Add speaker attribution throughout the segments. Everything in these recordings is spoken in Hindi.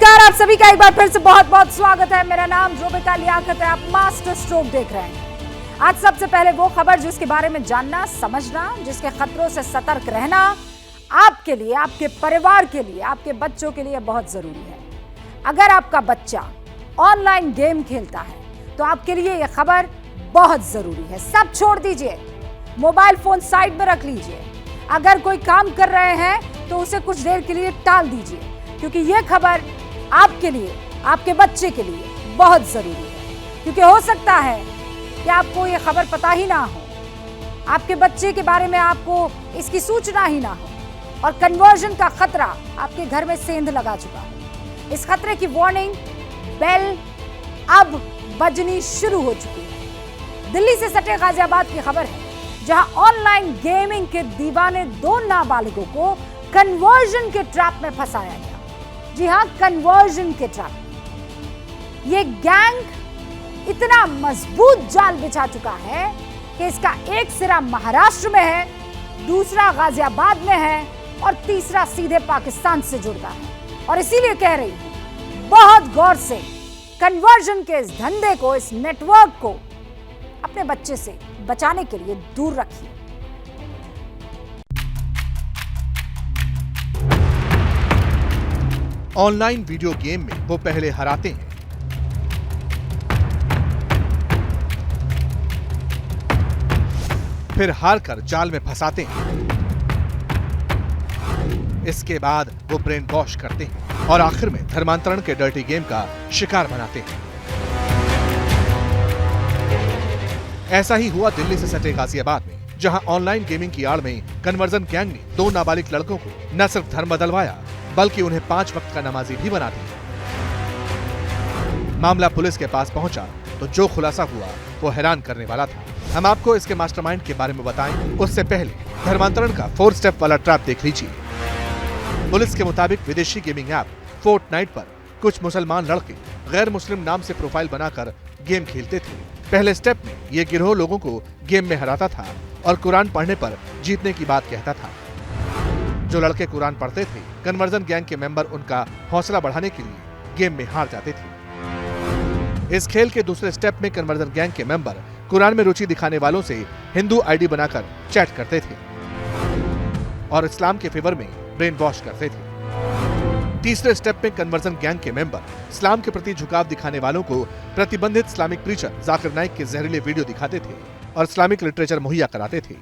Speaker 1: नमस्कार, आप सभी का एक बार फिर से बहुत बहुत स्वागत है। मेरा नाम जोबिता लियाकत है। आप मास्टर स्ट्रोक देख रहे हैं। आज सबसे पहले वो खबर जिसके बारे में जानना, समझना, जिसके खतरों से सतर्क रहना आपके लिए, आपके परिवार के लिए, आपके बच्चों के लिए बहुत जरूरी है। अगर आपका बच्चा ऑनलाइन गेम खेलता है तो आपके लिए यह खबर बहुत जरूरी है। सब छोड़ दीजिए, मोबाइल फोन साइड में रख लीजिए। अगर कोई काम कर रहे हैं तो उसे कुछ देर के लिए टाल दीजिए, क्योंकि यह खबर आपके लिए, आपके बच्चे के लिए बहुत जरूरी है। क्योंकि हो सकता है कि आपको यह खबर पता ही ना हो, आपके बच्चे के बारे में आपको इसकी सूचना ही ना हो, और कन्वर्जन का खतरा आपके घर में सेंध लगा चुका है। इस खतरे की वार्निंग बेल अब बजनी शुरू हो चुकी है। दिल्ली से सटे गाजियाबाद की खबर है, जहां ऑनलाइन गेमिंग के दीवाने दो नाबालिगों को कन्वर्जन के ट्रैप में फंसाया गया। जी हां, कन्वर्जन के ट्रैप। ये गैंग इतना मजबूत जाल बिछा चुका है कि इसका एक सिरा महाराष्ट्र में है, दूसरा गाजियाबाद में है और तीसरा सीधे पाकिस्तान से जुड़ता है। और इसीलिए कह रही हूं, बहुत गौर से कन्वर्जन के इस धंधे को, इस नेटवर्क को अपने बच्चे से बचाने के लिए दूर रखिए।
Speaker 2: ऑनलाइन वीडियो गेम में वो पहले हराते हैं, फिर हारकर जाल में फंसाते हैं, इसके बाद वो ब्रेन वॉश करते हैं और आखिर में धर्मांतरण के डर्टी गेम का शिकार बनाते हैं। ऐसा ही हुआ दिल्ली से सटे गाजियाबाद में, जहां ऑनलाइन गेमिंग की आड़ में कन्वर्जन गैंग ने दो नाबालिग लड़कों को न सिर्फ धर्म बदलवाया, बल्कि उन्हें 5 वक्त का नमाजी भी बना दिया। मामला पुलिस के पास पहुंचा तो जो खुलासा हुआ वो हैरान करने वाला था। हम आपको इसके मास्टरमाइंड के बारे में बताएं, उससे पहले धर्मांतरण का 4 स्टेप वाला ट्रैप देख लीजिए। पुलिस के मुताबिक विदेशी गेमिंग ऐप फोर्टनाइट पर कुछ मुसलमान लड़के गैर मुस्लिम नाम से प्रोफाइल बनाकर गेम खेलते थे। पहले स्टेप में ये गिरोह लोगों को गेम में हराता था और कुरान पढ़ने पर जीतने की बात कहता था। जो लड़के कुरान पढ़ते थे, कन्वर्जन गैंग के मेंबर उनका हौसला बढ़ाने के लिए गेम में हार जाते थे। इस खेल के दूसरे स्टेप में कन्वर्जन गैंग के मेंबर कुरान में रुचि दिखाने वालों से हिंदू आईडी बनाकर चैट करते थे और इस्लाम के फेवर में ब्रेन वॉश करते थे। तीसरे स्टेप में कन्वर्जन गैंग के मेंबर इस्लाम के प्रति झुकाव दिखाने वालों को प्रतिबंधित इस्लामिक प्रीचर जाकिर नाइक के जहरीले वीडियो दिखाते थे और इस्लामिक लिटरेचर मुहैया कराते थे।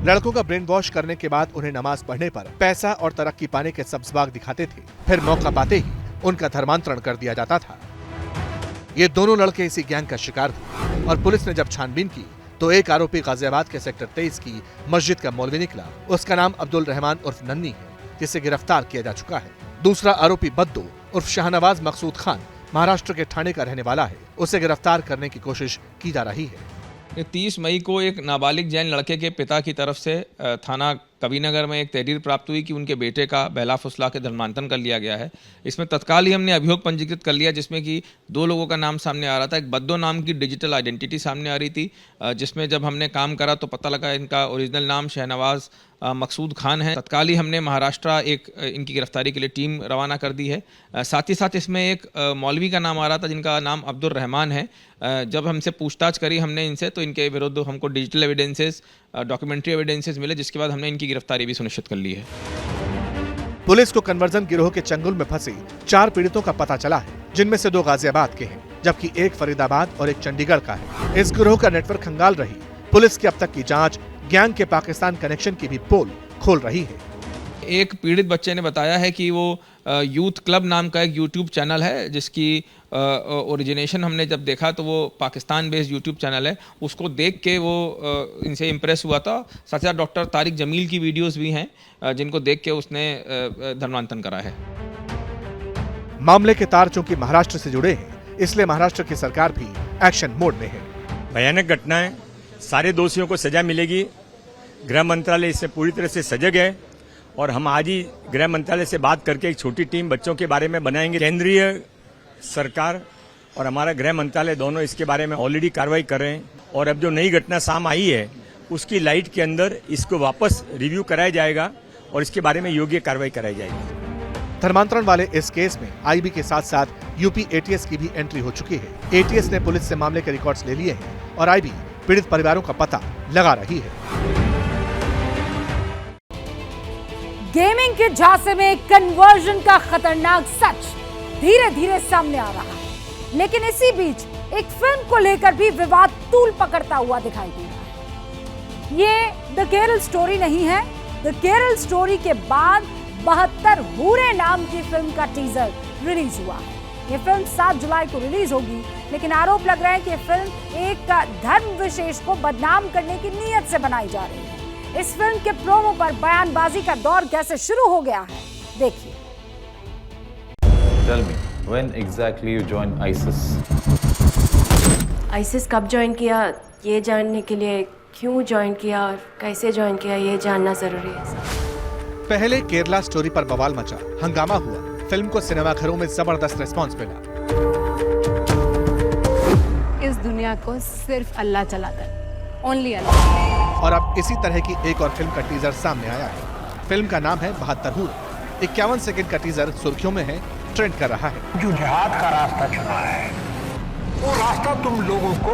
Speaker 2: लड़कों का ब्रेन वॉश करने के बाद उन्हें नमाज पढ़ने पर पैसा और तरक्की पाने के सब्ज़बाग दिखाते थे। फिर मौका पाते ही उनका धर्मांतरण कर दिया जाता था। ये दोनों लड़के इसी गैंग का शिकार थे और पुलिस ने जब छानबीन की तो एक आरोपी गाजियाबाद के सेक्टर 23 की मस्जिद का मौलवी निकला। उसका नाम अब्दुल रहमान उर्फ नन्नी है, जिसे गिरफ्तार किया जा चुका है। दूसरा आरोपी बद्दू उर्फ शाहनवाज मकसूद खान महाराष्ट्र के ठाणे का रहने वाला है। उसे गिरफ्तार करने की कोशिश की जा रही है।
Speaker 3: 30 मई को एक नाबालिग जैन लड़के के पिता की तरफ से थाना कबीरनगर में एक तहरीर प्राप्त हुई कि उनके बेटे का बहला फुसला के धर्मांतरण कर लिया गया है। इसमें तत्काल ही हमने अभियोग पंजीकृत कर लिया, जिसमें कि 2 लोगों का नाम सामने आ रहा था। एक बद्दो नाम की डिजिटल आइडेंटिटी सामने आ रही थी, जिसमें जब हमने काम करा तो पता लगा इनका ओरिजिनल नाम शाहनवाज मकसूद खान है। तत्काल ही हमने महाराष्ट्र इनकी गिरफ्तारी के लिए टीम रवाना कर दी है। साथ ही साथ इसमें एक मौलवी का नाम आ रहा था, जिनका नाम अब्दुल रहमान है। जब हमसे पूछताछ करी हमने इनसे, तो इनके विरुद्ध हमको डिजिटल एविडेंसेस, डॉक्यूमेंट्री एविडेंसेस मिले, जिसके बाद हमने इनकी गिरफ्तारी भी सुनिश्चित कर ली है।
Speaker 2: पुलिस को कन्वर्जन गिरोह के चंगुल में फंसे 4 पीड़ितों का पता चला है, जिनमें से 2 गाजियाबाद के हैं, जबकि एक फरीदाबाद और एक चंडीगढ़ का है। इस गिरोह का नेटवर्क खंगाल रही पुलिस की अब तक की जांच गैंग के पाकिस्तान कनेक्शन की भी पोल खोल रही है।
Speaker 3: एक पीड़ित बच्चे ने बताया है कि वो यूथ क्लब नाम का एक यूट्यूब चैनल है, जिसकी ओरिजिनेशन हमने जब देखा तो वो पाकिस्तान बेस्ड यूट्यूब चैनल है। उसको देख के वो इनसे इम्प्रेस हुआ था। साथ ही साथ डॉक्टर तारिक जमील की वीडियोस भी हैं, जिनको देख के उसने धर्मांतरण करा है।
Speaker 2: मामले के तार चूंकि महाराष्ट्र से जुड़े हैं, इसलिए महाराष्ट्र की सरकार भी एक्शन मोड में है।
Speaker 4: भयानक घटना है, सारे दोषियों को सजा मिलेगी। गृह मंत्रालय इससे पूरी तरह से सजग है और हम आज ही गृह मंत्रालय से बात करके एक छोटी टीम बच्चों के बारे में बनाएंगे। केंद्रीय सरकार और हमारा गृह मंत्रालय दोनों इसके बारे में ऑलरेडी कार्रवाई कर रहे हैं और अब जो नई घटना सामने आई है उसकी लाइट के अंदर इसको वापस रिव्यू कराया जाएगा और इसके बारे में योग्य कार्रवाई कराई जाएगी।
Speaker 2: धर्मांतरण वाले इस केस में आईबी के साथ साथ यूपी एटीएस की भी एंट्री हो चुकी है। एटीएस ने पुलिस से मामले के रिकॉर्ड्स ले लिए हैं और आईबी पीड़ित परिवारों का पता लगा रही है।
Speaker 1: गेमिंग के झांसे में कन्वर्जन का खतरनाक सच धीरे धीरे सामने आ रहा है, लेकिन इसी बीच एक फिल्म को लेकर भी विवाद तूल पकड़ता हुआ दिखाई दे रहा है। ये द केरल स्टोरी नहीं है। द केरल स्टोरी के बाद 72 हूरे नाम की फिल्म का टीजर रिलीज हुआ है। ये फिल्म 7 जुलाई को रिलीज होगी, लेकिन आरोप लग रहा है कि ये फिल्म एक धर्म विशेष को बदनाम करने की नीयत से बनाई जा रही है। इस फिल्म के प्रोमो पर बयानबाजी का दौर कैसे शुरू हो गया है, देखिए।
Speaker 5: Tell me, when exactly you joined ISIS?
Speaker 6: ISIS कब ज्वाइन किया ये जानने के लिए क्यों ज्वाइन किया और कैसे ज्वाइन किया ये जानना जरूरी है सर।
Speaker 2: पहले केरला स्टोरी पर बवाल मचा, हंगामा हुआ, फिल्म को सिनेमाघरों में जबरदस्त रिस्पांस मिला।
Speaker 7: इस दुनिया को सिर्फ अल्लाह चलाता है, ओनली अल्लाह।
Speaker 2: और अब इसी तरह की एक और फिल्म का टीजर सामने आया है। फिल्म का नाम है 72 हूर। 51 सेकंड का टीजर सुर्खियों में है, ट्रेंड कर रहा है।
Speaker 8: जो जिहाद का रास्ता चुना है वो रास्ता तुम लोगों को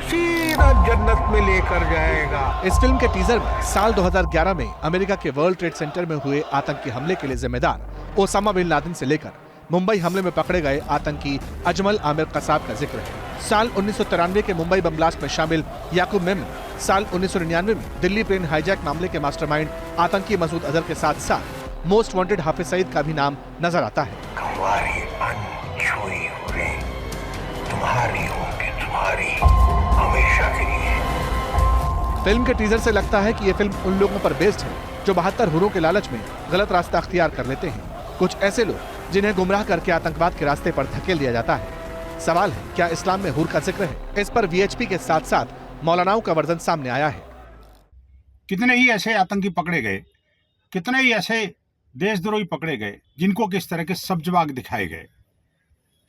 Speaker 8: सीधा जन्नत में लेकर जाएगा।
Speaker 2: इस फिल्म के टीजर में साल 2011 में अमेरिका के वर्ल्ड ट्रेड सेंटर में हुए आतंकी हमले के लिए जिम्मेदार ओसामा बिन लादेन से लेकर मुंबई हमले में पकड़े गए आतंकी अजमल आमिर कसाब का जिक्र है। साल 1993 के मुंबई बम ब्लास्ट में शामिल याकूब मेमन, साल 1999 में दिल्ली प्लेन हाईजैक मामले के मास्टरमाइंड आतंकी मसूद अजहर के साथ साथ मोस्ट वांटेड हाफिज सईद का भी नाम नजर आता है।
Speaker 8: तुम्हारी अनछुई हुरें तुम्हारी होंगी, तुम्हारी हमेशा के लिए।
Speaker 2: फिल्म के टीजर से लगता है कि ये फिल्म उन लोगों पर बेस्ड है जो 72 हुरों के लालच में गलत रास्ता अख्तियार कर लेते हैं। कुछ ऐसे लोग जिन्हें गुमराह करके आतंकवाद के रास्ते पर धकेल दिया जाता है। सवाल है, क्या इस्लाम में हुर का जिक्र है? इस पर वीएचपी के साथ साथ मौलानाओं का वर्जन सामने आया है।
Speaker 9: कितने ही ऐसे आतंकी पकड़े गए, कितने ही ऐसे देशद्रोही पकड़े गए जिनको किस तरह के सब्जबाग दिखाए गए।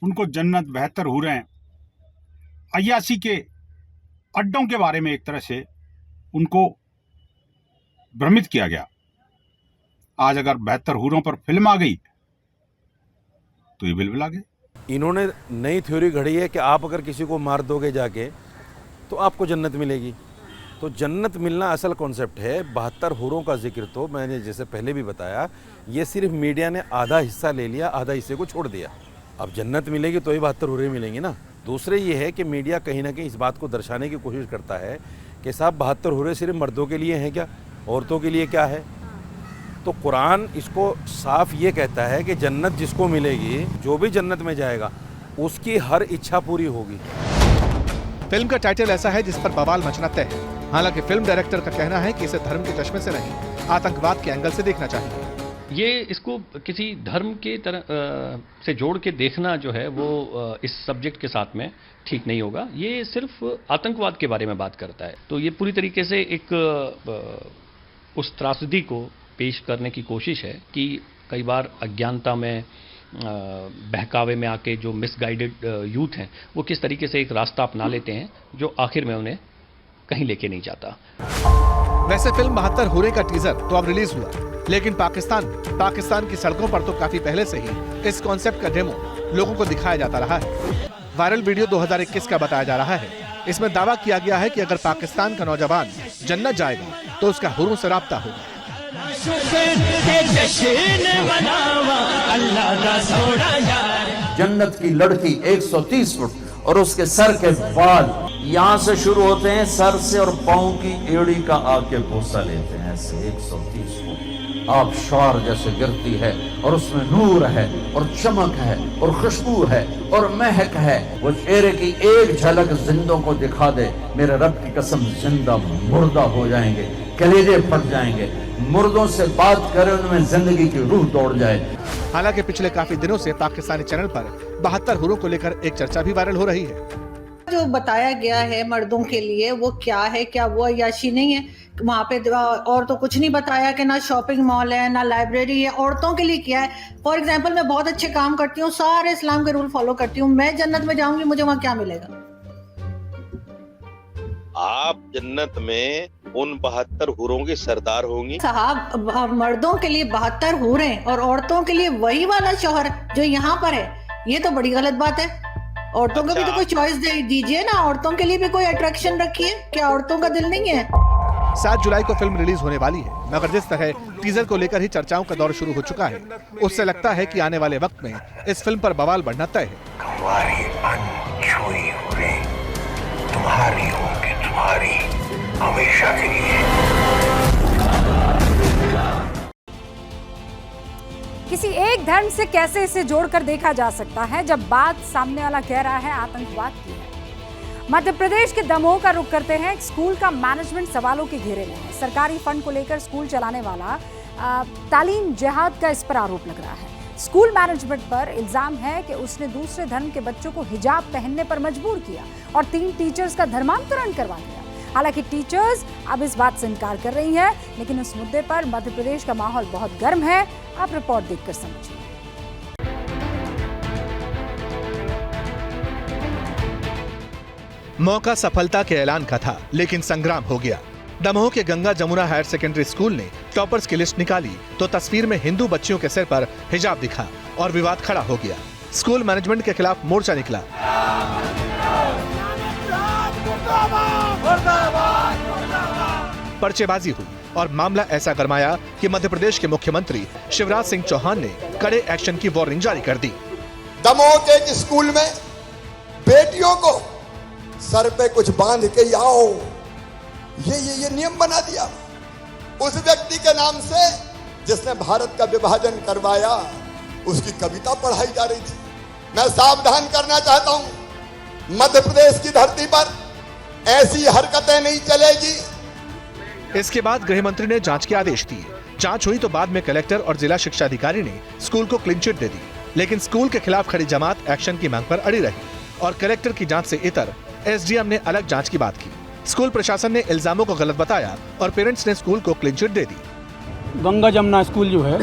Speaker 9: उनको जन्नत, 72 हूरें, अय्यासी के अड्डों के बारे में एक तरह से उनको भ्रमित किया गया। आज अगर 72 हूरों पर फिल्म आ गई तो ये बिल्कुल आ गए।
Speaker 10: इन्होंने नई थ्योरी घड़ी है कि आप अगर किसी को मार दोगे जाके तो आपको जन्नत मिलेगी। तो जन्नत मिलना असल कॉन्सेप्ट है। 72 हूरों का जिक्र तो मैंने जैसे पहले भी बताया, ये सिर्फ मीडिया ने आधा हिस्सा ले लिया, आधा हिस्से को छोड़ दिया। अब जन्नत मिलेगी तो ही 72 हूरें मिलेंगी ना। दूसरे ये है कि मीडिया कहीं ना कहीं इस बात को दर्शाने की कोशिश करता है कि साहब 72 हूरें सिर्फ मर्दों के लिए हैं क्या, औरतों के लिए क्या है। तो कुरान इसको साफ ये कहता है कि जन्नत जिसको मिलेगी, जो भी जन्नत में जाएगा उसकी हर इच्छा पूरी होगी।
Speaker 2: फिल्म का टाइटल ऐसा है जिस पर बवाल मचना तय है। हालांकि फिल्म डायरेक्टर का कहना है कि इसे धर्म के चश्मे से नहीं, आतंकवाद के एंगल से देखना चाहिए।
Speaker 11: ये इसको किसी धर्म के तरह से जोड़ के देखना जो है वो इस सब्जेक्ट के साथ में ठीक नहीं होगा। ये सिर्फ आतंकवाद के बारे में बात करता है। तो ये पूरी तरीके से एक उस त्रासदी को पेश करने की कोशिश है कि कई बार अज्ञानता में, बहकावे में आके जो मिसगाइडेड यूथ हैं वो किस तरीके से एक रास्ता अपना लेते हैं जो आखिर में उन्हें कहीं लेके नहीं जाता।
Speaker 2: वैसे फिल्म 72 हूरें का टीजर तो अब रिलीज हुआ, लेकिन पाकिस्तान की सड़कों पर तो काफी पहले से ही इस कॉन्सेप्ट का डेमो लोगों को दिखाया जाता रहा है। वायरल वीडियो 2021 का बताया जा रहा है। इसमें दावा किया गया है कि अगर पाकिस्तान का नौजवान जन्नत जाएगा तो उसका हुरों से राब्ता होगा।
Speaker 12: जन्नत की लड़की 130 फुट और उसके सर के बाल यहाँ से शुरू होते हैं, सर से, और पाँव की एड़ी का आके बोसा लेते हैं ऐसे 130 फुट। आबशार जैसे गिरती है और उसमें नूर है और चमक है और खुशबू है और महक है। वो चेहरे की एक झलक जिंदों को दिखा दे, मेरे रब की कसम जिंदा मुर्दा हो जाएंगे, कलेजे फट जाएंगे। मुर्दों से बात करें उनमें जिंदगी की रूह दौड़ जाए।
Speaker 2: हालांकि पिछले काफी दिनों से पाकिस्तानी चैनल पर 72 हूरों को लेकर एक चर्चा भी वायरल हो रही है।
Speaker 13: जो बताया गया है मर्दों के लिए वो क्या है, क्या वो अय्याशी नहीं है? वहाँ पे और तो कुछ नहीं बताया कि ना शॉपिंग मॉल है ना लाइब्रेरी है। औरतों के लिए क्या है? फॉर एग्जाम्पल मैं बहुत अच्छे काम करती हूँ, सारे इस्लाम के रूल फॉलो करती हूँ, मैं जन्नत में जाऊंगी, मुझे वहाँ क्या मिलेगा?
Speaker 14: आप जन्नत में उन 72 हुरों के सरदार होंगी।
Speaker 13: साहब, मर्दों के लिए 72 हुरें और औरतों के लिए वही वाला शौहर जो यहाँ पर है, ये तो बड़ी गलत बात है। औरतों को भी तो कोई चॉइस दीजिए ना, औरतों के लिए भी कोई अट्रैक्शन रखिए। क्या औरतों का दिल नहीं है?
Speaker 2: 7 जुलाई को फिल्म रिलीज होने वाली है, मगर जिस तरह टीजर को लेकर ही चर्चाओं का दौर शुरू हो चुका है, उससे लगता है कि आने वाले वक्त में इस फिल्म पर बवाल बढ़ना तय है।
Speaker 8: तुम्हारी अनछुई हुरें तुम्हारी होंगी, तुम्हारी हमेशा के लिए।
Speaker 1: किसी एक धर्म से कैसे इसे जोड़कर देखा जा सकता है जब बात सामने वाला कह रहा है आतंकवाद की है। मध्य प्रदेश के दमोह का रुख करते हैं। स्कूल का मैनेजमेंट सवालों के घेरे में है। सरकारी फंड को लेकर स्कूल चलाने वाला तालीम जिहाद का इस पर आरोप लग रहा है। स्कूल मैनेजमेंट पर इल्जाम है कि उसने दूसरे धर्म के बच्चों को हिजाब पहनने पर मजबूर किया और 3 टीचर्स का धर्मांतरण करवा दिया। हालांकि टीचर्स अब इस बात से इनकार कर रही हैं, लेकिन इस मुद्दे पर मध्य प्रदेश का माहौल बहुत गर्म है। आप रिपोर्ट देखकर समझिए।
Speaker 2: मौका सफलता के ऐलान का था, लेकिन संग्राम हो गया। दमोह के Ganga Jamuna higher secondary school ने टॉपर्स की लिस्ट निकाली तो तस्वीर में हिंदू बच्चियों के सिर पर हिजाब दिखा और विवाद खड़ा हो गया। स्कूल मैनेजमेंट के खिलाफ मोर्चा निकला। पर्चेबाजी हुई और मामला ऐसा गरमाया कि मध्य प्रदेश के मुख्यमंत्री शिवराज सिंह चौहान ने कड़े एक्शन की वार्निंग जारी कर दी।
Speaker 15: दमोह के एक स्कूल में बेटियों को सर पे कुछ बांध के आओ, ये नियम बना दिया। उस व्यक्ति के नाम से जिसने भारत का विभाजन करवाया, उसकी कविता पढ़ाई जा रही थी। मैं सावधान करना चाहता हूं, मध्य प्रदेश की धरती पर ऐसी हरकतें नहीं चलेगी।
Speaker 2: इसके बाद गृह मंत्री ने जांच के आदेश दिए। जांच हुई तो बाद में कलेक्टर और जिला शिक्षा अधिकारी ने स्कूल को क्लीन चिट दे दी, लेकिन स्कूल के खिलाफ खड़ी जमात एक्शन की मांग पर अड़ी रही और कलेक्टर की जांच से इतर एसडीएम ने अलग जांच की बात की। स्कूल प्रशासन ने इल्जामों को गलत बताया और पेरेंट्स ने स्कूल को क्लीन चिट दे दी।
Speaker 16: गंगा जमुना स्कूल जो है,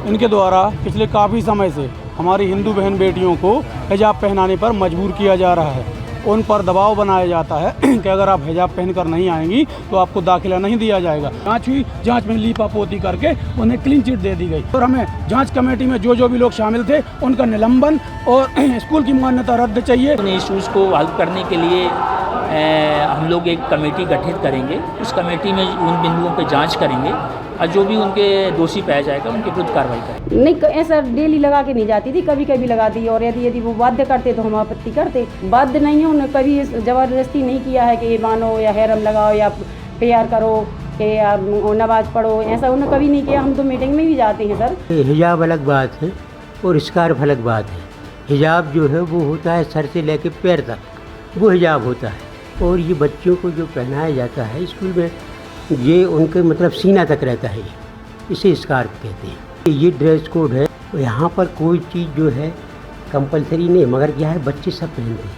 Speaker 16: इनके द्वारा पिछले काफ़ी समय से हमारी हिंदू बहन बेटियों को हिजाब पहनाने पर मजबूर किया जा रहा है। उन पर दबाव बनाया जाता है कि अगर आप हिजाब पहनकर नहीं आएंगी तो आपको दाखिला नहीं दिया जाएगा। जांच हुई, जांच में लीपापोती करके उन्हें क्लीन चिट दे दी गई और हमें जांच कमेटी में जो भी लोग शामिल थे उनका निलंबन और स्कूल की मान्यता रद्द चाहिए।
Speaker 17: इश्यूज़ को हल करने के लिए हम लोग एक कमेटी गठित करेंगे। उस कमेटी में उन बिंदुओं पर जाँच करेंगे और जो भी उनके दोषी पाया जाएगा उनके विरुद्ध कार्रवाई करेंगे।
Speaker 18: नहीं, ऐसा डेली लगा के नहीं जाती थी, कभी कभी लगाती, और यदि वो बाध्य करते तो हम आपत्ति करते। बाध्य नहीं है, उन्होंने कभी ज़बरदस्ती नहीं किया है कि ये मानो या हैरम लगाओ या प्यार करो कि आप नमाज पढ़ो, ऐसा उन्होंने कभी नहीं किया। हम तो मीटिंग में भी जाते हैं सर।
Speaker 19: हिजाब अलग बात है और स्कार्फ अलग बात है। हिजाब जो है वो होता है सर से लेकर पैर तक, वो हिजाब होता है। और ये बच्चों को जो पहनाया जाता है स्कूल में, ये उनके मतलब सीना तक रहता है, इसे स्कार्फ कहते हैं। ये ड्रेस कोड है, यहाँ पर कोई चीज़ जो है कंपलसरी नहीं, मगर क्या है बच्चे सब पहनते हैं।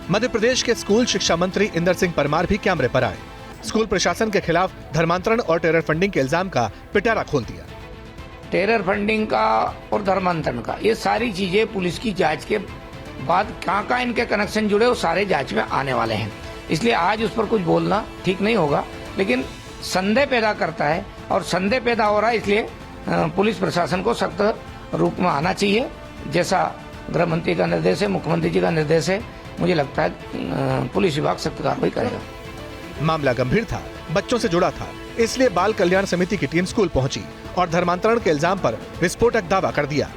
Speaker 2: मध्य प्रदेश के स्कूल शिक्षा मंत्री इंदर सिंह परमार भी कैमरे पर आए। स्कूल प्रशासन के खिलाफ धर्मांतरण और टेरर फंडिंग के इल्जाम का पिटारा खोल दिया।
Speaker 20: टेरर फंडिंग का और धर्मांतरण का, ये सारी चीजें पुलिस की जांच के बाद कहाँ इनके कनेक्शन जुड़े वो सारे जांच में आने वाले हैं। इसलिए आज उस पर कुछ बोलना ठीक नहीं होगा, लेकिन संदेह पैदा करता है और संदेह पैदा हो रहा है। इसलिए पुलिस प्रशासन को सख्त रूप में आना चाहिए। जैसा गृह मंत्री का निर्देश है, मुख्यमंत्री जी का निर्देश है, मुझे लगता है पुलिस विभाग सख्त कार्रवाई करेगा।
Speaker 2: मामला गंभीर था, बच्चों से जुड़ा था, इसलिए बाल कल्याण समिति की टीम स्कूल पहुंची और धर्मांतरण के इल्जाम पर विस्फोटक दावा कर दिया।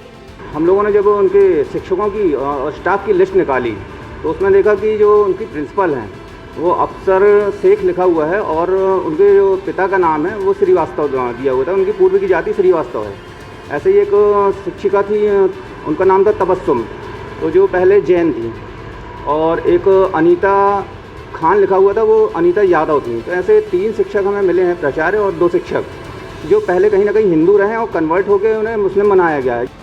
Speaker 21: हम लोगों ने जब उनके शिक्षकों की और स्टाफ की लिस्ट निकाली तो उसमें देखा कि जो उनकी प्रिंसिपल हैं वो अफसर शेख लिखा हुआ है और उनके जो पिता का नाम है वो श्रीवास्तव दिया हुआ था। उनकी पूर्व की जाति श्रीवास्तव है। ऐसे ही एक शिक्षिका थी, उनका नाम था तबस्सुम, तो जो पहले जैन थी, और एक अनीता खान लिखा हुआ था, वो अनीता यादव थी। तो ऐसे 3 शिक्षक हमें मिले हैं, प्राचार्य और 2 शिक्षक, जो पहले कहीं ना कहीं हिंदू रहे और कन्वर्ट होकर उन्हें मुस्लिम बनाया गया है।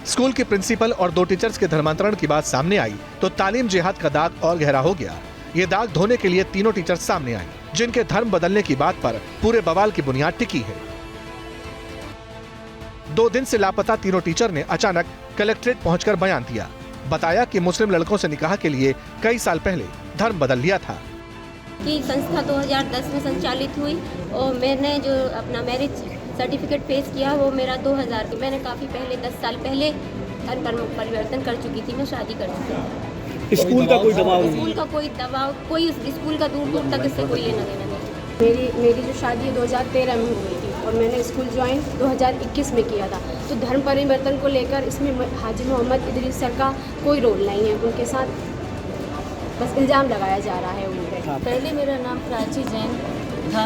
Speaker 2: स्कूल के प्रिंसिपल और 2 टीचर्स के धर्मांतरण की बात सामने आई तो तालीम जिहाद का दाग और गहरा हो गया। ये दाग धोने के लिए तीनों टीचर्स सामने आए, जिनके धर्म बदलने की बात पर पूरे बवाल की बुनियाद टिकी है। 2 दिन से लापता तीनों टीचर ने अचानक कलेक्ट्रेट पहुंचकर बयान दिया। बताया कि मुस्लिम लड़कों से निकाह के लिए कई साल पहले धर्म बदल लिया था।
Speaker 3: कि संस्था 2010 में संचालित हुई और मैंने जो अपना मैरिज सर्टिफिकेट पेश किया वो मेरा 2000 की। मैंने काफ़ी पहले 10 साल पहले धर्म परिवर्तन कर चुकी थी, मैं शादी कर चुकी थी।
Speaker 22: स्कूल का कोई दबाव नहीं?
Speaker 3: स्कूल का कोई दबाव, कोई स्कूल का दूर दूर तक इससे कोई लेना देना नहीं।
Speaker 7: मेरी जो शादी है 2013 में हो गई थी और मैंने स्कूल ज्वाइन 2021 में किया था। तो धर्म परिवर्तन को लेकर इसमें हाजी मोहम्मद इदरीस सर का कोई रोल नहीं है, उनके साथ बस इल्ज़ाम लगाया जा रहा है उन पर।
Speaker 23: पहले मेरा नाम प्राची जैन था,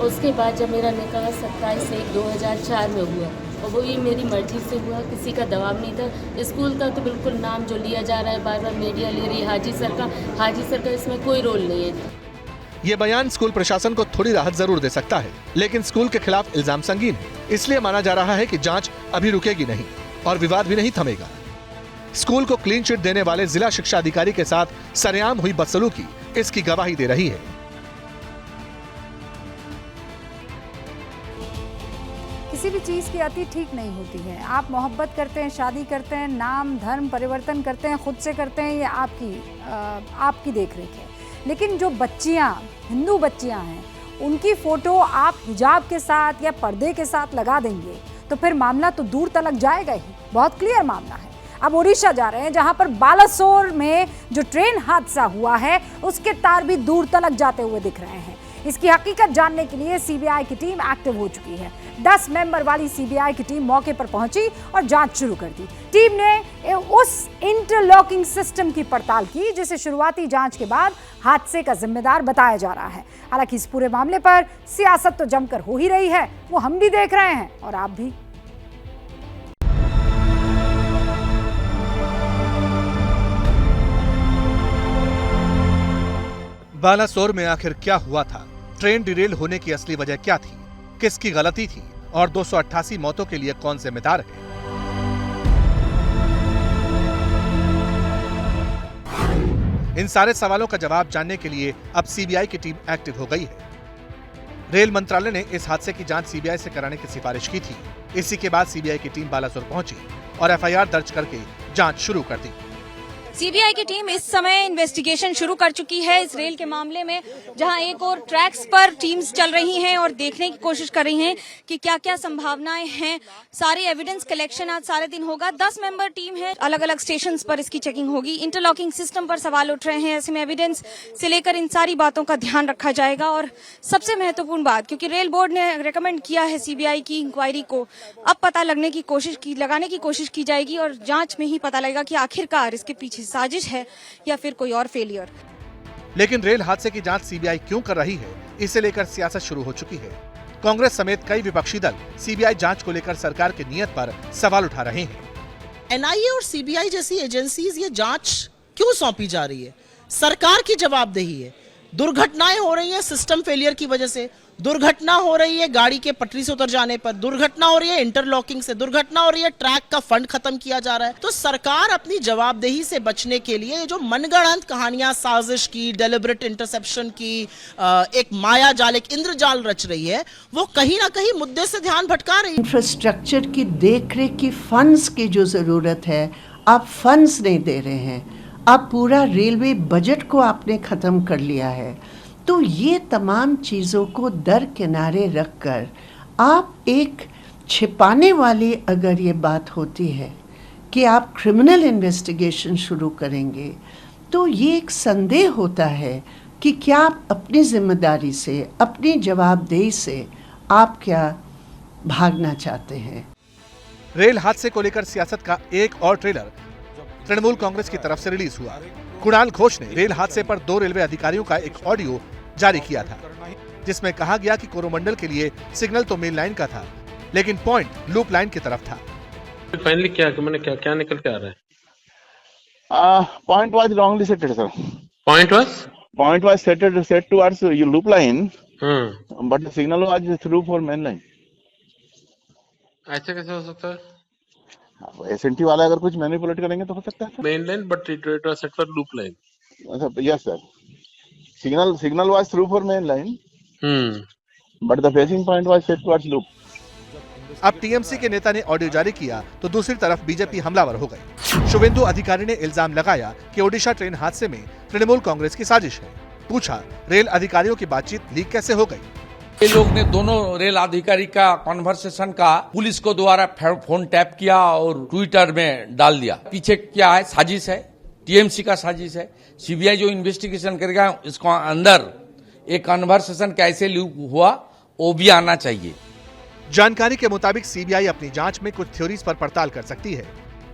Speaker 23: उसके बाद जब मेरा निकाह 27/1/2004 में हुआ और वो भी मेरी मर्जी से हुआ, किसी का दबाव नहीं था। स्कूल का तो बिल्कुल नाम जो लिया जा रहा है, बार बार मीडिया ले रही है हाजी सर का इसमें कोई रोल नहीं है।
Speaker 2: ये बयान स्कूल प्रशासन को थोड़ी राहत जरूर दे सकता है, लेकिन स्कूल के खिलाफ इल्जाम संगीन है। इसलिए माना जा रहा है कि जांच अभी रुकेगी नहीं और विवाद भी नहीं थमेगा। स्कूल को क्लीन चिट देने वाले जिला शिक्षा अधिकारी के साथ सरेआम हुई बदसलूकी इसकी गवाही दे रही है।
Speaker 1: किसी भी चीज़ की अति ठीक नहीं होती है। आप मोहब्बत करते हैं, शादी करते हैं, नाम धर्म परिवर्तन करते हैं, खुद से करते हैं, ये आपकी देखरेख है। लेकिन जो बच्चियां, हिंदू बच्चियां हैं, उनकी फ़ोटो आप हिजाब के साथ या पर्दे के साथ लगा देंगे तो फिर मामला तो दूर तलक जाएगा ही। बहुत क्लियर मामला है। अब ओडिशा जा रहे हैं, जहां पर बालासोर में जो ट्रेन हादसा हुआ है उसके तार भी दूर तलक जाते हुए दिख रहे हैं। इसकी हकीकत जानने के लिए सीबीआई की टीम एक्टिव हो चुकी है। 10 मेंबर वाली सीबीआई की टीम मौके पर पहुंची और जांच शुरू कर दी। टीम ने उस इंटरलॉकिंग सिस्टम की पड़ताल की जिसे शुरुआती जांच के बाद हादसे का जिम्मेदार बताया जा रहा है। हालांकि इस पूरे मामले पर सियासत तो जमकर हो ही रही है, वो हम भी देख रहे हैं और आप भी।
Speaker 2: बालासोर में आखिर क्या हुआ था? ट्रेन डिरेल होने की असली वजह क्या थी? किसकी गलती थी? और 288 मौतों के लिए कौन जिम्मेदार है? इन सारे सवालों का जवाब जानने के लिए अब सीबीआई की टीम एक्टिव हो गई है। रेल मंत्रालय ने इस हादसे की जांच सीबीआई से कराने की सिफारिश की थी। इसी के बाद सीबीआई की टीम बालासोर पहुंची और एफआईआर दर्ज करके जांच शुरू कर दी।
Speaker 24: सीबीआई की टीम इस समय इन्वेस्टिगेशन शुरू कर चुकी है इस रेल के मामले में, जहां एक और ट्रैक्स पर टीम्स चल रही हैं और देखने की कोशिश कर रही हैं कि क्या क्या संभावनाएं हैं। सारी एविडेंस कलेक्शन आज सारे दिन होगा। 10 मेंबर टीम है, अलग अलग स्टेशन पर इसकी चेकिंग होगी। इंटरलॉकिंग सिस्टम पर सवाल उठ रहे हैं, ऐसे में एविडेंस से लेकर इन सारी बातों का ध्यान रखा जाएगा। और सबसे महत्वपूर्ण बात, क्योंकि रेल बोर्ड ने रिकमेंड किया है सीबीआई की इंक्वायरी को, अब पता लगाने की कोशिश की जाएगी और जांच में ही पता लगेगा कि आखिरकार इसके पीछे साजिश है या फिर कोई और फेलियर।
Speaker 2: लेकिन रेल हादसे की जांच सीबीआई क्यों कर रही है, इसे लेकर सियासत शुरू हो चुकी है। कांग्रेस समेत कई विपक्षी दल सीबीआई जांच को लेकर सरकार की नीयत पर सवाल उठा रहे हैं।
Speaker 25: एनआईए और सीबीआई जैसी एजेंसीज ये जांच क्यों सौंपी जा रही है? सरकार की जवाबदेही है। दुर्घटनाएं हो रही हैं सिस्टम फेलियर की वजह से, दुर्घटना हो रही है गाड़ी के पटरी से उतर जाने पर, दुर्घटना हो रही है इंटरलॉकिंग से, दुर्घटना हो रही है ट्रैक का फंड खत्म किया जा रहा है। तो सरकार अपनी जवाबदेही से बचने के लिए जो मनगढ़ंत कहानियां, साजिश की, डेलिब्रेट इंटरसेप्शन की, एक माया जाल, एक इंद्रजाल रच रही है, वो कहीं ना कहीं मुद्दे से ध्यान भटका रही है।
Speaker 26: इंफ्रास्ट्रक्चर की देखरेख की फंड्स की जो जरूरत है, आप फंड्स नहीं दे रहे हैं। आप पूरा रेलवे बजट को आपने ख़त्म कर लिया है। तो ये तमाम चीज़ों को दरकिनारे रखकर आप एक छिपाने वाली अगर ये बात होती है कि आप क्रिमिनल इन्वेस्टिगेशन शुरू करेंगे, तो ये एक संदेह होता है कि क्या आप अपनी जिम्मेदारी से, अपनी जवाबदेही से आप क्या भागना चाहते हैं।
Speaker 2: रेल हादसे को लेकर सियासत का एक और ट्रेलर तृणमूल कांग्रेस की तरफ से रिलीज हुआ। कुणाल घोष ने रेल हादसे पर 2 रेलवे अधिकारियों का एक ऑडियो जारी किया था, जिसमें कहा गया कि कोरोमंडल के लिए सिग्नल तो मेन लाइन का था, लेकिन पॉइंट लूप लाइन की तरफ था।
Speaker 27: फाइनली क्या निकल के आ रहा है?
Speaker 21: Point was wrongly set, sir.
Speaker 27: Point
Speaker 21: was set towards loop line, but the signal was through for main line.
Speaker 27: ऐसे कैसे हो सकता है?
Speaker 21: एसएनटी वाला अगर कुछ मैनिपुलेट करेंगे तो हो सकता है।
Speaker 27: Main line but it was set for loop line.
Speaker 21: Yes sir, signal was through for main line, but the facing point was set towards loop.
Speaker 2: अब टीएमसी के नेता ने ऑडियो जारी किया तो दूसरी तरफ बीजेपी हमलावर हो गई। शुभेंदु अधिकारी ने इल्जाम लगाया कि ओडिशा ट्रेन हादसे में तृणमूल कांग्रेस की साजिश है। पूछा रेल अधिकारियों की बातचीत लीक कैसे हो गई।
Speaker 20: ये लोग ने दोनों रेल अधिकारी का कॉन्वर्सेशन का पुलिस को द्वारा फोन टैप किया और ट्विटर में डाल दिया। पीछे क्या है? साजिश है, टीएमसी का साजिश है। सीबीआई जो इन्वेस्टिगेशन करेगा इसको अंदर एक कन्वर्सेशन कैसे लीक हुआ वो भी आना चाहिए।
Speaker 2: जानकारी के मुताबिक सीबीआई अपनी जांच में कुछ थ्योरीज पर पड़ताल कर सकती है।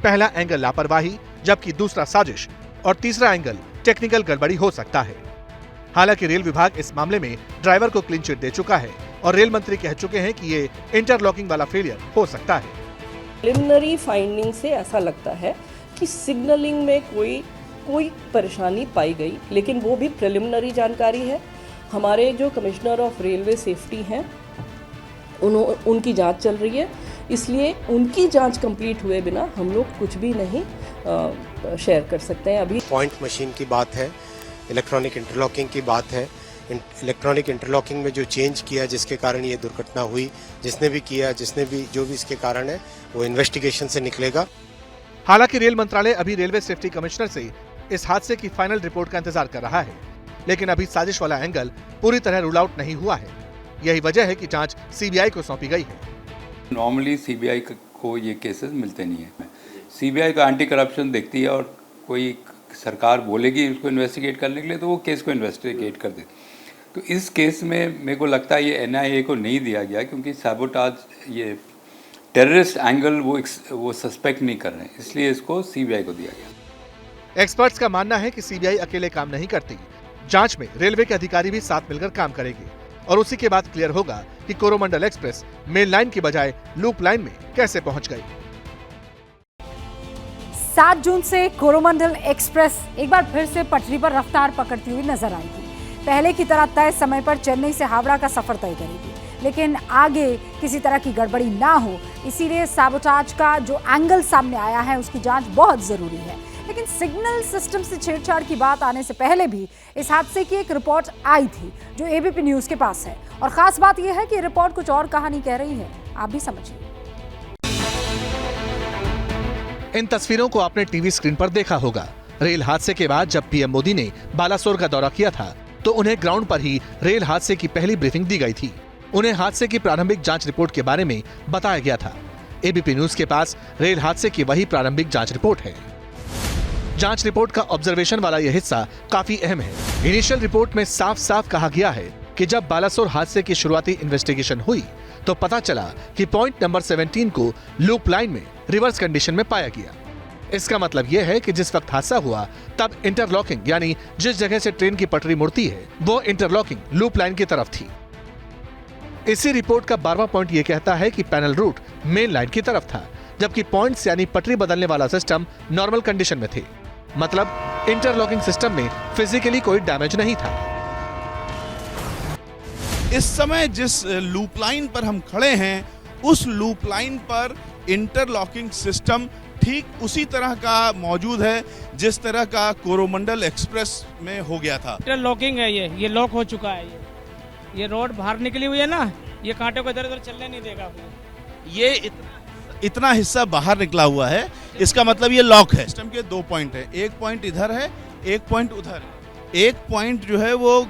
Speaker 2: पहला एंगल लापरवाही, जबकि दूसरा साजिश और तीसरा एंगल टेक्निकल गड़बड़ी हो सकता है। हालांकि रेल विभाग इस मामले में ड्राइवर को क्लीन चिट दे चुका है और रेल मंत्री कह चुके हैं कि ये इंटरलॉकिंग वाला फेलियर हो सकता है।
Speaker 4: प्रिलिमिनरी फाइंडिंग से ऐसा लगता है कि सिग्नलिंग में कोई परेशानी पाई गई, लेकिन वो भी प्रिलिमिनरी जानकारी है। हमारे जो कमिश्नर ऑफ रेलवे सेफ्टी हैं उनकी जांच चल रही है, इसलिए उनकी जांच कंप्लीट हुए बिना हम लोग कुछ भी नहीं शेयर कर सकते हैं। अभी
Speaker 5: पॉइंट मशीन की बात है, इलेक्ट्रॉनिक इंटरलॉकिंग की बात है। इलेक्ट्रॉनिक इंटरलॉकिंग में जो चेंज किया जिसके कारण ये दुर्घटना हुई, जिसने भी किया, जो भी इसके कारण है वो इन्वेस्टिगेशन से निकलेगा।
Speaker 2: हालांकि रेल मंत्रालय अभी रेलवे सेफ्टी कमिश्नर से इस हादसे की फाइनल रिपोर्ट का इंतजार कर रहा है, लेकिन अभी साजिश वाला एंगल पूरी तरह रूल आउट नहीं हुआ है। यही वजह है कि जांच सीबीआई को सौंपी गई है।
Speaker 6: नॉर्मली सीबीआई को ये केसेस मिलते नहीं है। सीबीआई का एंटी करप्शन देखती है और कोई सरकार बोलेगी उसको इन्वेस्टिगेट करने के लिए तो वो केस को इन्वेस्टिगेट कर देती। तो इस केस में मेरे को लगता है ये एनआईए को नहीं दिया गया क्योंकि सैबोटाज, ये टेररिस्ट एंगल वो सस्पेक्ट नहीं कर रहे हैं, इसलिए इसको सीबीआई को दिया गया।
Speaker 2: एक्सपर्ट्स का मानना है कि सीबीआई अकेले काम नहीं करती। जांच में रेलवे के अधिकारी भी साथ मिलकर काम करेंगे और उसी के बाद क्लियर होगा कि कोरोमंडल एक्सप्रेस मेन लाइन की बजाय लूप लाइन में कैसे पहुंच गई।
Speaker 1: 7 जून से कोरोमंडल एक्सप्रेस एक बार फिर से पटरी पर रफ्तार पकड़ती हुई नजर आएगी। पहले की तरह तय समय पर चेन्नई से हावड़ा का सफर तय करेगी, लेकिन आगे किसी तरह की गड़बड़ी ना हो, इसीलिए सैबोटाज का जो एंगल सामने आया है उसकी जांच बहुत जरूरी है। लेकिन सिग्नल सिस्टम से छेड़छाड़ की बात आने से पहले भी इस हादसे की एक रिपोर्ट आई थी जो एबीपी न्यूज के पास है, और खास बात यह है कि रिपोर्ट कुछ और कहानी कह रही है। आप भी समझिए।
Speaker 2: इन तस्वीरों को आपने टीवी स्क्रीन पर देखा होगा। रेल हादसे के बाद जब पीएम मोदी ने बालासोर का दौरा किया था तो उन्हें ग्राउंड पर ही रेल हादसे की पहली ब्रीफिंग दी गई थी। उन्हें हादसे की प्रारंभिक जांच रिपोर्ट के बारे में बताया गया था। एबीपी न्यूज के पास रेल हादसे की वही प्रारंभिक जांच रिपोर्ट है। जांच रिपोर्ट का ऑब्जर्वेशन वाला यह हिस्सा काफी अहम है। इनिशियल रिपोर्ट में साफ साफ कहा गया है कि जब बालासोर हादसे की शुरुआती इन्वेस्टिगेशन हुई तो पता चला कि पॉइंट नंबर 17 को लूप लाइन में रिवर्स कंडीशन में पाया गया। इसका मतलब यह है कि जिस वक्त हादसा हुआ तब इंटरलॉकिंग यानी जिस जगह से ट्रेन की पटरी मुड़ती है वो इंटरलॉकिंग लूप लाइन की तरफ थी। इसी रिपोर्ट का 12वां पॉइंट ये कहता है कि पैनल रूट मेन लाइन की तरफ था, जबकि पॉइंट्स यानी पटरी बदलने वाला सिस्टम नॉर्मल कंडीशन में थे। मतलब इंटरलॉकिंग सिस्टम में फिजिकली कोई डैमेज नहीं था।
Speaker 9: इस समय जिस लूप लाइन पर हम खड़े हैं उस लूप लाइन पर इंटरलॉकिंग सिस्टम ठीक उसी तरह का मौजूद है जिस तरह का कोरोमंडल एक्सप्रेस में हो गया था।
Speaker 10: इंटरलॉकिंग है, ये लॉक हो चुका है। ये रोड बाहर निकली हुई है ना, ये कांटे को इधर उधर चलने नहीं देगा।
Speaker 9: ये इतना हिस्सा बाहर निकला हुआ है, इसका मतलब ये लॉक है। सिस्टम के 2 पॉइंट है, एक पॉइंट इधर है, एक पॉइंट उधर है। एक पॉइंट जो है वो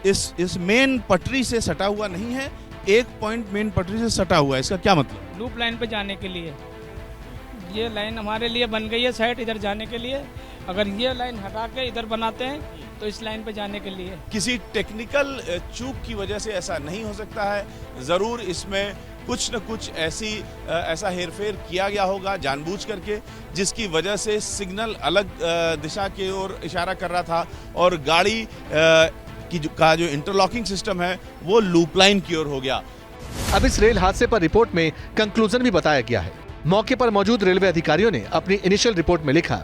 Speaker 9: इस मेन पटरी से सटा हुआ नहीं है, एक पॉइंट मेन पटरी से सटा हुआ है। इसका क्या मतलब?
Speaker 10: लूप लाइन पे जाने के लिए ये लाइन हमारे लिए बन गई है साइड इधर जाने के लिए। अगर ये लाइन हटा के इधर बनाते हैं तो इस लाइन पे जाने के लिए।
Speaker 9: किसी टेक्निकल चूक की वजह से ऐसा नहीं हो सकता है। जरूर इसमें कुछ न कुछ ऐसा हेरफेर किया गया होगा जानबूझ करके, जिसकी वजह से सिग्नल अलग दिशा की ओर इशारा कर रहा था और गाड़ी का जो इंटरलॉकिंग सिस्टम है वो लूप लाइन की ओर हो गया।
Speaker 2: अब इस रेल हादसे पर रिपोर्ट में कंक्लूजन भी बताया गया है। मौके पर मौजूद रेलवे अधिकारियों ने अपनी इनिशियल रिपोर्ट में लिखा,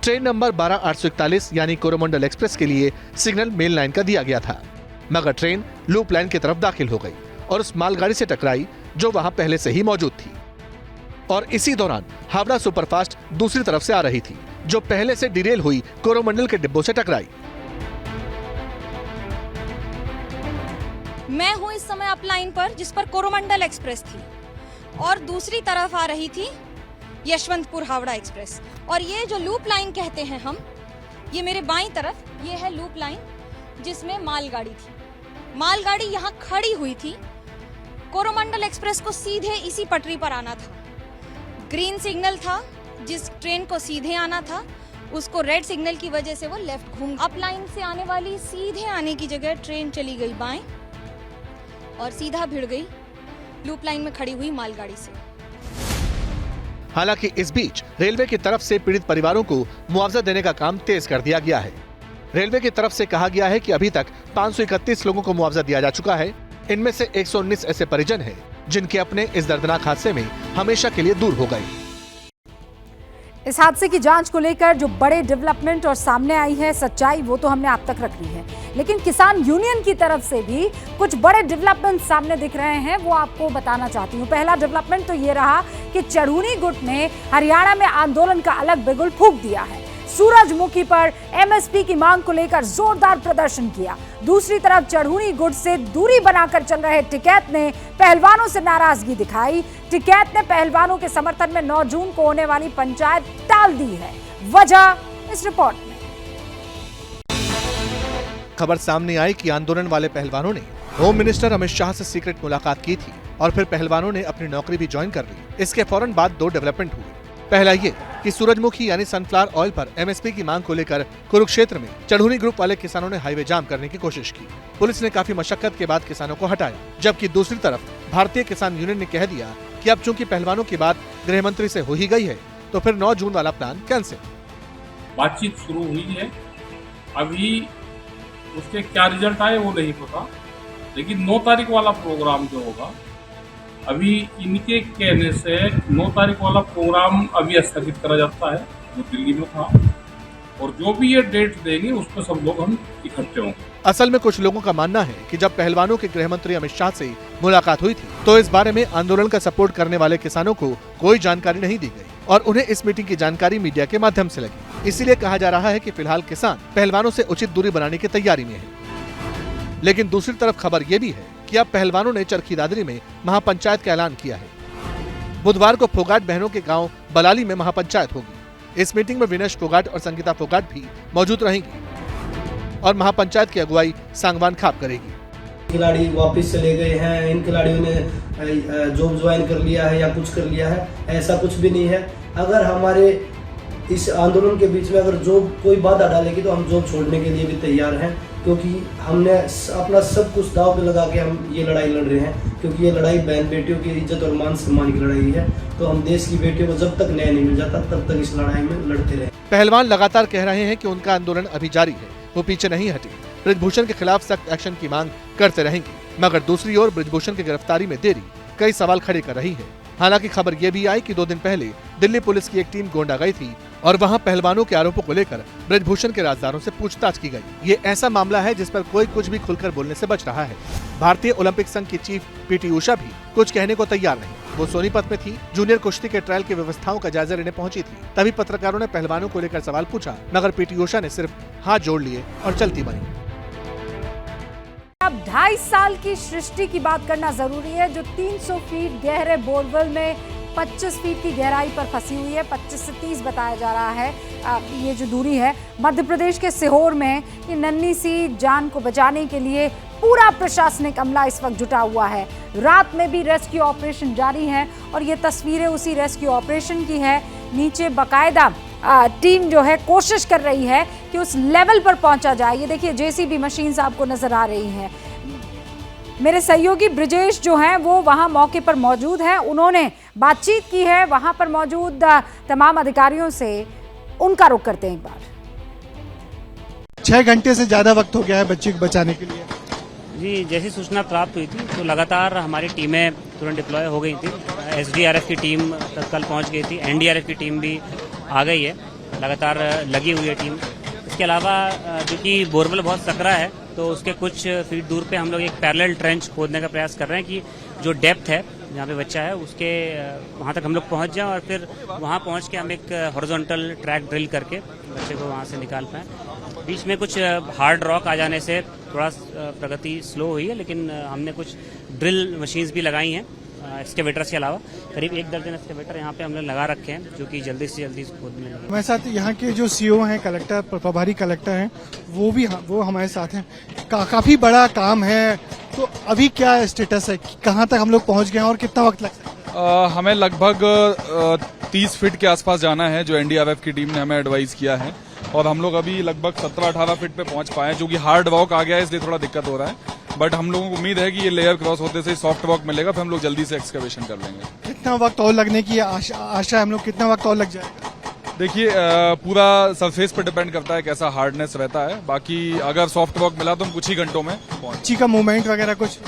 Speaker 2: ट्रेन नंबर 12841 यानी कोरोमंडल एक्सप्रेस के लिए सिग्नल मेन लाइन का दिया गया था, मगर ट्रेन लूप लाइन की तरफ दाखिल हो गई और उस मालगाड़ी से टकराई जो वहां पहले से ही मौजूद थी। और इसी दौरान हावड़ा सुपरफास्ट दूसरी तरफ से आ रही थी जो पहले से डिरेल हुई कोरोमंडल के डिब्बों से टकराई।
Speaker 24: मैं हूं इस समय अप लाइन पर जिस पर कोरोमंडल एक्सप्रेस थी और दूसरी तरफ आ रही थी यशवंतपुर हावड़ा एक्सप्रेस। और ये जो लूप लाइन कहते हैं हम, ये मेरे बाईं तरफ ये है लूप लाइन जिसमें मालगाड़ी थी। मालगाड़ी यहाँ खड़ी हुई थी। कोरोमंडल एक्सप्रेस को सीधे इसी पटरी पर आना था। ग्रीन सिग्नल था, जिस ट्रेन को सीधे आना था उसको रेड सिग्नल की वजह से वो लेफ्ट घूम, अप लाइन से आने वाली सीधे आने की जगह ट्रेन चली गई बाएं और सीधा भिड़ गई लूप लाइन में खड़ी हुई मालगाड़ी से।
Speaker 2: हालांकि इस बीच रेलवे की तरफ से पीड़ित परिवारों को मुआवजा देने का काम तेज कर दिया गया है। रेलवे की तरफ से कहा गया है कि अभी तक 531 लोगों को मुआवजा दिया जा चुका है। इनमें से 119 ऐसे परिजन हैं जिनके अपने इस दर्दनाक हादसे में हमेशा के लिए दूर हो गए।
Speaker 1: इस हादसे की जांच को लेकर जो बड़े डेवलपमेंट और सामने आई है सच्चाई, वो तो हमने आप तक रख ली है, लेकिन किसान यूनियन की तरफ से भी कुछ बड़े डेवलपमेंट सामने दिख रहे हैं, वो आपको बताना चाहती हूँ। पहला डेवलपमेंट तो ये रहा कि चढ़ूनी गुट ने हरियाणा में आंदोलन का अलग बिगुल फूंक दिया है। सूरजमुखी पर एमएसपी की मांग को लेकर जोरदार प्रदर्शन किया। दूसरी तरफ चढ़ूनी गुट से दूरी बनाकर चल रहे टिकैत ने पहलवानों से नाराजगी दिखाई। टिकैत ने पहलवानों के समर्थन में 9 जून को होने वाली पंचायत टाल दी है। वजह इस रिपोर्ट में।
Speaker 2: खबर सामने आई कि आंदोलन वाले पहलवानों ने होम मिनिस्टर अमित शाह से सीक्रेट मुलाकात की थी और फिर पहलवानों ने अपनी नौकरी भी ज्वाइन कर ली। इसके फौरन बाद 2 डेवलपमेंट हुए। पहला ये कि सूरजमुखी यानी सनफ्लावर ऑयल पर एमएसपी की मांग को लेकर कुरुक्षेत्र में चढ़ूनी ग्रुप वाले किसानों ने हाईवे जाम करने की कोशिश की। पुलिस ने काफी मशक्कत के बाद किसानों को हटाया, जबकि दूसरी तरफ भारतीय किसान यूनियन ने कह दिया कि अब चूंकि पहलवानों की बात गृह मंत्री से हो ही गई है तो फिर 9 जून वाला प्लान कैंसिल।
Speaker 8: बातचीत शुरू हुई है, अभी उसके क्या रिजल्ट आए वो नहीं पता, लेकिन 9 तारीख वाला प्रोग्राम जो होगा, अभी इनके कहने से 9 तारीख वाला प्रोग्राम अभी स्थगित करा जाता है जो दिल्ली में था, और जो भी ये डेट देंगे उस पर सब लोग हम इकट्ठे होंगे।
Speaker 2: असल में कुछ लोगों का मानना है कि जब पहलवानों के गृह मंत्री अमित शाह से मुलाकात हुई थी तो इस बारे में आंदोलन का सपोर्ट करने वाले किसानों को कोई जानकारी नहीं दी गई और उन्हें इस मीटिंग की जानकारी मीडिया के माध्यम से लगी। इसीलिए कहा जा रहा है कि फिलहाल किसान पहलवानों से उचित दूरी बनाने की तैयारी में है। लेकिन दूसरी तरफ खबर ये भी है कि अब पहलवानों ने चरखी दादरी में महापंचायत का ऐलान किया है। बुधवार को फोगाट बहनों के गांव बलाली में महापंचायत होगी। इस मीटिंग में विनेश फोगाट और संगीता फोगाट भी मौजूद रहेंगी और महापंचायत की अगुवाई सांगवान खाप करेगी।
Speaker 11: खिलाड़ी वापस चले गए हैं, इन खिलाड़ियों ने जॉब ज्वाइन कर लिया है या कुछ कर लिया है, ऐसा कुछ भी नहीं है। अगर हमारे इस आंदोलन के बीच में अगर जॉब कोई बाधा डालेगी तो हम जॉब छोड़ने के लिए भी तैयार हैं, क्योंकि हमने अपना सब कुछ दांव पे लगा के हम ये लड़ाई लड़ रहे हैं, क्योंकि ये लड़ाई बहन बेटियों की इज्जत और मान सम्मान की लड़ाई है। तो हम देश की बेटियों को जब तक न्याय नहीं मिल जाता तब तक इस लड़ाई में लड़ते रहे।
Speaker 2: पहलवान लगातार कह रहे हैं कि उनका आंदोलन अभी जारी है, वो पीछे नहीं हटे, ब्रिजभूषण के खिलाफ सख्त एक्शन की मांग करते रहेंगे। मगर दूसरी ओर ब्रिजभूषण की गिरफ्तारी में देरी कई सवाल खड़े कर रही है। हालांकि खबर ये भी आई कि 2 दिन पहले दिल्ली पुलिस की एक टीम गोंडा गई थी और वहां पहलवानों के आरोपों को लेकर ब्रिजभूषण के राजदारों से पूछताछ की गई। ये ऐसा मामला है जिस पर कोई कुछ भी खुलकर बोलने से बच रहा है। भारतीय ओलंपिक संघ की चीफ पीटी उषा भी कुछ कहने को तैयार नहीं। वो सोनीपत में थी, जूनियर कुश्ती के ट्रायल की व्यवस्थाओं का जायजा लेने पहुंची थी। तभी पत्रकारों ने पहलवानों को लेकर सवाल पूछा, मगर पीटी उषा ने सिर्फ हाथ जोड़ लिए और चलती बनी।
Speaker 1: अब 2.5 साल की सृष्टि की बात करना जरूरी है, जो 300 फीट गहरे बोरवेल में 25 फीट की गहराई पर फंसी हुई है। 25 से 30 बताया जा रहा है ये जो दूरी है। मध्य प्रदेश के सीहोर में ये नन्ही सी जान को बचाने के लिए पूरा प्रशासनिक अमला इस वक्त जुटा हुआ है। रात में भी रेस्क्यू ऑपरेशन जारी है और ये तस्वीरें उसी रेस्क्यू ऑपरेशन की है। नीचे बाकायदा टीम जो है कोशिश कर रही है कि उस लेवल पर पहुंचा जाए। ये देखिए जेसीबी मशीन्स आपको नजर आ रही हैं। मेरे सहयोगी ब्रिजेश जो हैं वो वहां मौके पर मौजूद हैं, उन्होंने बातचीत की है वहां पर मौजूद तमाम अधिकारियों से। उनका रुख करते हैं एक बार।
Speaker 12: 6 घंटे से ज्यादा वक्त हो गया है बच्ची को बचाने के लिए।
Speaker 13: जी, जैसी सूचना प्राप्त हुई थी तो लगातार हमारी टीमें तुरंत डिप्लॉय हो गई थी। एसडीआरएफ की टीम तत्काल पहुंच गई थी, एनडीआरएफ की टीम भी आ गई है, लगातार लगी हुई है टीम। इसके अलावा क्योंकि बोरवेल बहुत सकरा है तो उसके कुछ फीट दूर पे हम लोग एक पैरेलल ट्रेंच खोदने का प्रयास कर रहे हैं कि जो डेप्थ है जहाँ पे बच्चा है उसके वहाँ तक हम लोग पहुँच जाएं और फिर वहाँ पहुँच के हम एक हॉरिजॉन्टल ट्रैक ड्रिल करके बच्चे को वहाँ से निकाल पाएँ। बीच में कुछ हार्ड रॉक आ जाने से थोड़ा प्रगति स्लो हुई है, लेकिन हमने कुछ ड्रिल मशीन्स भी लगाई हैं एक्सकेवेटर्स के अलावा करीब 1 दर्जन एक्सकेवेटर यहाँ पे हमने लगा रखे हैं, जो कि जल्दी से जल्दी खोदने लगे।
Speaker 12: हमारे साथ यहाँ के जो सीओ हैं, कलेक्टर, प्रभारी कलेक्टर हैं, वो हमारे साथ हैं। काफी बड़ा काम है, तो अभी क्या स्टेटस है, कहाँ तक हम लोग पहुँच गए हैं और कितना वक्त लग सकता है?
Speaker 14: हमें लगभग 30 फीट के आसपास जाना है, जो एनडीआरएफ की टीम ने हमें एडवाइस किया है, और हम लोग अभी लगभग 17-18 फीट पे पहुंच पाए हैं, जो कि हार्ड वॉक आ गया है, इसलिए थोड़ा दिक्कत हो रहा है। बट हम लोगों को उम्मीद है कि ये लेयर क्रॉस होते से सॉफ्ट वॉक मिलेगा, फिर हम लोग जल्दी से एक्सकवेशन कर लेंगे।
Speaker 12: कितना वक्त और लगने की आशा है हम लोग, कितना वक्त और लग जाएगा?
Speaker 14: देखिए, पूरा सरफेस पे डिपेंड करता है कैसा हार्डनेस रहता है। बाकी अगर सॉफ्ट वॉक मिला तो हम कुछ ही घंटों में पहुंच।
Speaker 12: बच्ची का मूवमेंट वगैरह कुछ?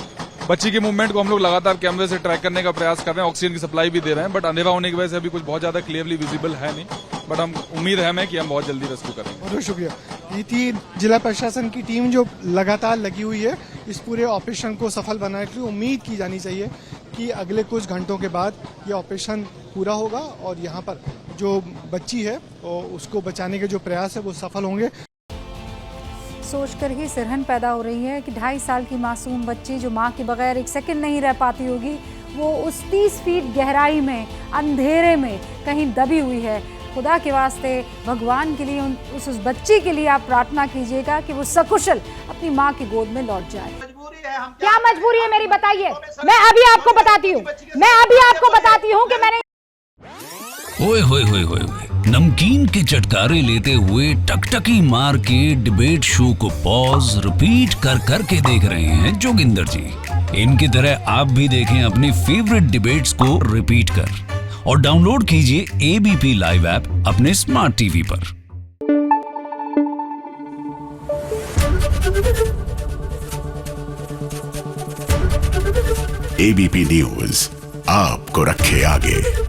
Speaker 14: बच्ची के मूवमेंट को हम लोग लगातार कैमरे से ट्रैक करने का प्रयास कर रहे हैं, ऑक्सीजन की सप्लाई भी दे रहे हैं, बट अंधेरा होने की वजह से अभी कुछ बहुत ज्यादा क्लियरली विजिबल है नहीं, बट हम उम्मीद है हमें कि हम बहुत जल्दी रेस्क्यू करेंगे।
Speaker 12: बहुत शुक्रिया। ये थी जिला प्रशासन की टीम जो लगातार लगी हुई है इस पूरे ऑपरेशन को सफल बनाने के लिए। उम्मीद की जानी चाहिए कि अगले कुछ घंटों के बाद ये ऑपरेशन पूरा होगा और यहाँ पर जो बच्ची है उसको बचाने के जो प्रयास है वो सफल होंगे।
Speaker 1: सोचकर ही सिरहन पैदा हो रही है कि 2.5 साल की मासूम बच्ची जो माँ के बगैर एक सेकंड नहीं रह पाती होगी, वो उस 30 फीट गहराई में अंधेरे में कहीं दबी हुई है। खुदा के वास्ते भगवान के लिए उस बच्ची के लिए आप प्रार्थना कीजिएगा कि वो सकुशल अपनी माँ की गोद में लौट जाए।
Speaker 15: क्या मजबूरी है मेरी, बताइए। मैं अभी आपको बताती हूँ कि मैंने
Speaker 16: ओए होए होए होए नमकीन के चटकारे लेते हुए टकटकी मार के डिबेट शो को पॉज रिपीट कर करके देख रहे हैं जोगिंदर जी। इनकी तरह आप भी देखें अपनी फेवरेट डिबेट्स को रिपीट कर और डाउनलोड कीजिए एबीपी लाइव ऐप अपने स्मार्ट टीवी पर।
Speaker 17: एबीपी न्यूज आपको रखे आगे।